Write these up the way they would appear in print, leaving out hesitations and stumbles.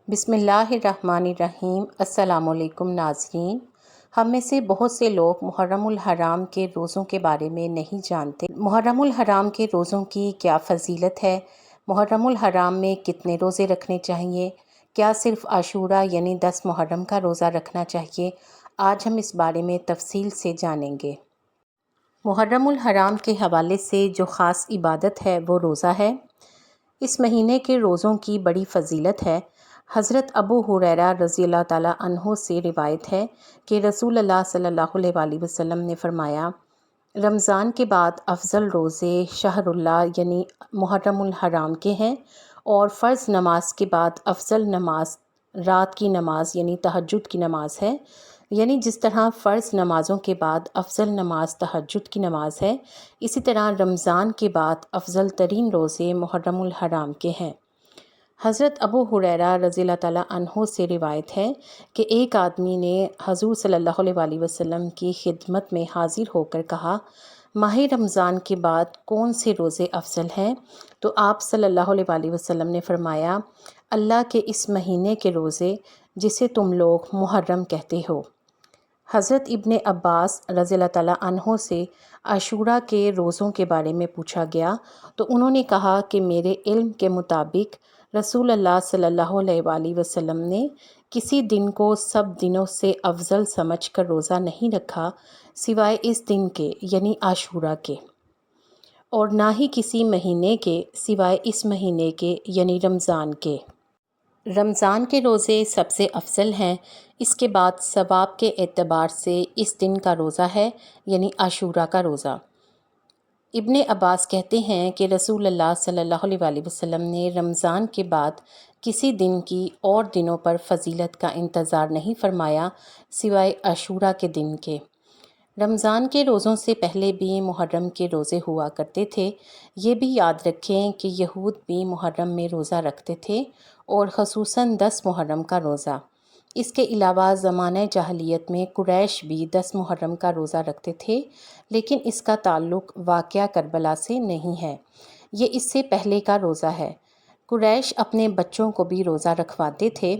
بسم اللہ الرحمن الرحیم۔ السلام علیکم ناظرین۔ ہم میں سے بہت سے لوگ محرم الحرام کے روزوں کے بارے میں نہیں جانتے۔ محرم الحرام کے روزوں کی کیا فضیلت ہے؟ محرم الحرام میں کتنے روزے رکھنے چاہیے؟ کیا صرف عاشوراء یعنی 10 محرم کا روزہ رکھنا چاہیے؟ آج ہم اس بارے میں تفصیل سے جانیں گے۔ محرم الحرام کے حوالے سے جو خاص عبادت ہے وہ روزہ ہے۔ اس مہینے کے روزوں کی بڑی فضیلت ہے۔ حضرت ابو ہریرہ رضی اللہ تعالیٰ عنہ سے روایت ہے کہ رسول اللہ صلی اللہ علیہ وآلہ وسلم نے فرمایا، رمضان کے بعد افضل روزے شہر اللہ یعنی محرم الحرام کے ہیں، اور فرض نماز کے بعد افضل نماز رات کی نماز یعنی تہجد کی نماز ہے۔ یعنی جس طرح فرض نمازوں کے بعد افضل نماز تہجد کی نماز ہے، اسی طرح رمضان کے بعد افضل ترین روزے محرم الحرام کے ہیں۔ حضرت ابو ہریرہ رضی اللہ تعالیٰ عنہ سے روایت ہے کہ ایک آدمی نے حضور صلی اللہ علیہ وآلہ وسلم کی خدمت میں حاضر ہو کر کہا، ماہ رمضان کے بعد کون سے روزے افضل ہیں؟ تو آپ صلی اللہ علیہ وآلہ وسلم نے فرمایا، اللہ کے اس مہینے کے روزے جسے تم لوگ محرم کہتے ہو۔ حضرت ابن عباس رضی اللہ تعالیٰ عنہ سے عاشوراء کے روزوں کے بارے میں پوچھا گیا تو انہوں نے کہا کہ میرے علم کے مطابق رسول اللہ صلی اللہ علیہ وآلہ وسلم نے کسی دن کو سب دنوں سے افضل سمجھ کر روزہ نہیں رکھا سوائے اس دن کے یعنی عاشوراء کے، اور نہ ہی کسی مہینے کے سوائے اس مہینے کے یعنی رمضان کے۔ رمضان کے روزے سب سے افضل ہیں، اس کے بعد ثواب کے اعتبار سے اس دن کا روزہ ہے یعنی عاشوراء کا روزہ۔ ابن عباس کہتے ہیں کہ رسول اللہ صلی اللہ علیہ وآلہ وسلم نے رمضان کے بعد کسی دن کی اور دنوں پر فضیلت کا انتظار نہیں فرمایا سوائے عاشوراء کے دن کے۔ رمضان کے روزوں سے پہلے بھی محرم کے روزے ہوا کرتے تھے۔ یہ بھی یاد رکھیں کہ یہود بھی محرم میں روزہ رکھتے تھے، اور خصوصاً 10 محرم کا روزہ۔ اس کے علاوہ زمانہ جاہلیت میں قریش بھی 10 محرم کا روزہ رکھتے تھے، لیکن اس کا تعلق واقعہ کربلا سے نہیں ہے، یہ اس سے پہلے کا روزہ ہے۔ قریش اپنے بچوں کو بھی روزہ رکھواتے تھے۔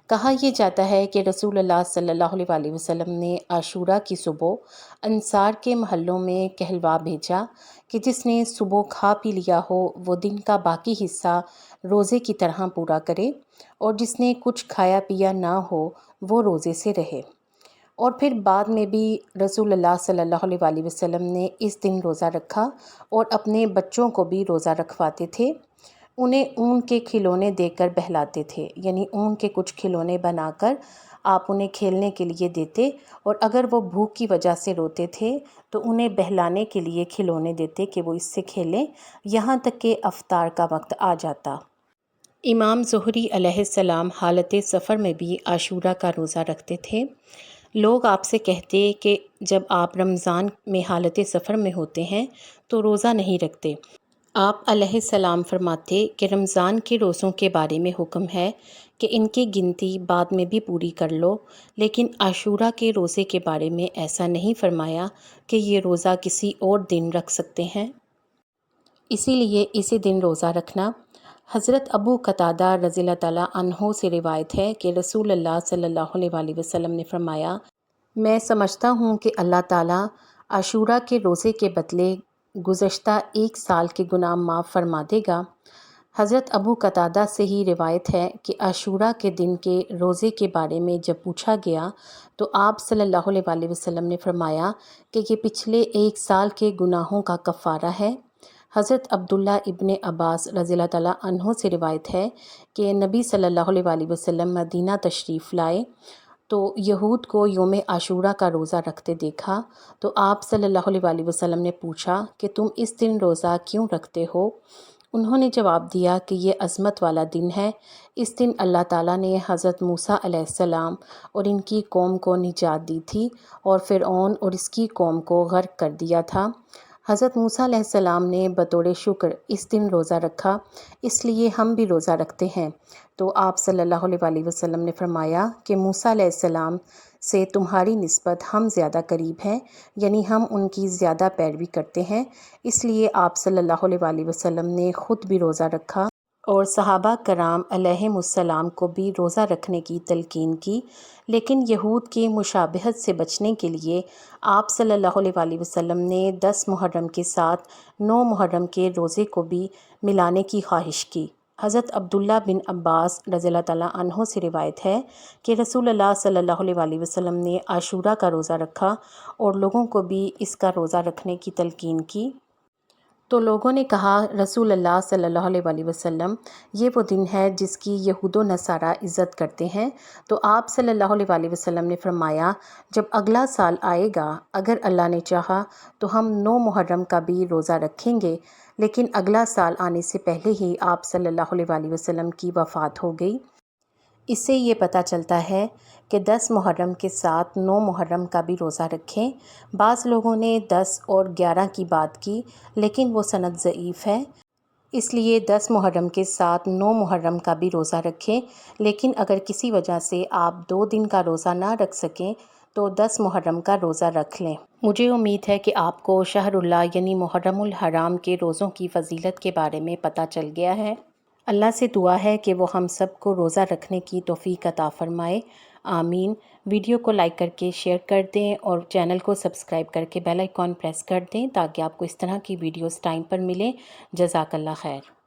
کہا یہ جاتا ہے کہ رسول اللہ صلی اللہ علیہ وآلہ وسلم نے عاشوراء کی صبح انصار کے محلوں میں کہلوا بھیجا کہ جس نے صبح کھا پی لیا ہو وہ دن کا باقی حصہ روزے کی طرح پورا کرے، اور جس نے کچھ کھایا پیا نہ ہو وہ روزے سے رہے۔ اور پھر بعد میں بھی رسول اللہ صلی اللہ علیہ وآلہ وسلم نے اس دن روزہ رکھا اور اپنے بچوں کو بھی روزہ رکھواتے تھے۔ انہیں اون کے کھلونے دے کر بہلاتے تھے، یعنی اون کے کچھ کھلونے بنا کر آپ انہیں کھیلنے کے لیے دیتے، اور اگر وہ بھوک کی وجہ سے روتے تھے تو انہیں بہلانے کے لیے کھلونے دیتے کہ وہ اس سے کھیلیں یہاں تک کہ افطار کا وقت آ جاتا۔ امام زہری علیہ السلام حالت سفر میں بھی عاشوراء کا روزہ رکھتے تھے۔ لوگ آپ سے کہتے کہ جب آپ رمضان میں حالت سفر میں ہوتے ہیں تو روزہ نہیں رکھتے۔ آپ علیہ السلام فرماتے کہ رمضان کے روزوں کے بارے میں حکم ہے کہ ان کی گنتی بعد میں بھی پوری کر لو، لیکن عاشوراء کے روزے کے بارے میں ایسا نہیں فرمایا کہ یہ روزہ کسی اور دن رکھ سکتے ہیں، اسی لیے اسی دن روزہ رکھنا۔ حضرت ابو قتادہ رضی اللہ تعالیٰ عنہ سے روایت ہے کہ رسول اللہ صلی اللہ علیہ وآلہ وسلم نے فرمایا، میں سمجھتا ہوں کہ اللہ تعالیٰ عاشوراء کے روزے کے بدلے گزشتہ 1 سال کے گناہ معاف فرما دے گا۔ حضرت ابو قتادہ سے ہی روایت ہے کہ عاشوراء کے دن کے روزے کے بارے میں جب پوچھا گیا تو آپ صلی اللہ علیہ وآلہ وسلم نے فرمایا کہ یہ پچھلے 1 سال کے گناہوں کا کفارہ ہے۔ حضرت عبداللہ ابن عباس رضی اللہ تعالیٰ عنہ سے روایت ہے کہ نبی صلی اللہ علیہ وآلہ وسلم مدینہ تشریف لائے تو یہود کو یوم عاشوراء کا روزہ رکھتے دیکھا، تو آپ صلی اللہ علیہ وآلہ وسلم نے پوچھا کہ تم اس دن روزہ کیوں رکھتے ہو؟ انہوں نے جواب دیا کہ یہ عظمت والا دن ہے، اس دن اللہ تعالیٰ نے حضرت موسیٰ علیہ السلام اور ان کی قوم کو نجات دی تھی، اور فرعون اور اس کی قوم کو غرق کر دیا تھا۔ حضرت موسیٰ علیہ السلام نے بطور شکر اس دن روزہ رکھا، اس لیے ہم بھی روزہ رکھتے ہیں۔ تو آپ صلی اللہ علیہ وآلہ وسلم نے فرمایا کہ موسیٰ علیہ السلام سے تمہاری نسبت ہم زیادہ قریب ہیں، یعنی ہم ان کی زیادہ پیروی کرتے ہیں، اس لیے آپ صلی اللہ علیہ وآلہ وسلم نے خود بھی روزہ رکھا۔ اور صحابہ کرام علیہم السلام کو بھی روزہ رکھنے کی تلقین کی، لیکن یہود کی مشابہت سے بچنے کے لیے آپ صلی اللہ علیہ وسلم نے 10 محرم کے ساتھ 9 محرم کے روزے کو بھی ملانے کی خواہش کی۔ حضرت عبداللہ بن عباس رضی اللہ تعالیٰ عنہ سے روایت ہے کہ رسول اللہ صلی اللہ علیہ وسلم نے عاشورہ کا روزہ رکھا اور لوگوں کو بھی اس کا روزہ رکھنے کی تلقین کی، تو لوگوں نے کہا رسول اللہ صلی اللہ علیہ وسلم، یہ وہ دن ہے جس کی یہود و نصارہ عزت کرتے ہیں۔ تو آپ صلی اللہ علیہ وسلم نے فرمایا، جب اگلا سال آئے گا اگر اللہ نے چاہا تو ہم 9 محرم کا بھی روزہ رکھیں گے، لیکن اگلا سال آنے سے پہلے ہی آپ صلی اللہ علیہ وسلم کی وفات ہو گئی۔ اس سے یہ پتہ چلتا ہے کہ 10 محرم کے ساتھ 9 محرم کا بھی روزہ رکھیں۔ بعض لوگوں نے 10 اور 11 کی بات کی، لیکن وہ سند ضعیف ہے، اس لیے 10 محرم کے ساتھ 9 محرم کا بھی روزہ رکھیں، لیکن اگر کسی وجہ سے آپ 2 دن کا روزہ نہ رکھ سکیں تو 10 محرم کا روزہ رکھ لیں۔ مجھے امید ہے کہ آپ کو شہر اللہ یعنی محرم الحرام کے روزوں کی فضیلت کے بارے میں پتہ چل گیا ہے۔ اللہ سے دعا ہے کہ وہ ہم سب کو روزہ رکھنے کی توفیق عطا فرمائے، آمین۔ ویڈیو کو لائک کر کے شیئر کر دیں اور چینل کو سبسکرائب کر کے بیل آئیکن پریس کر دیں تاکہ آپ کو اس طرح کی ویڈیوز ٹائم پر ملیں۔ جزاک اللہ خیر۔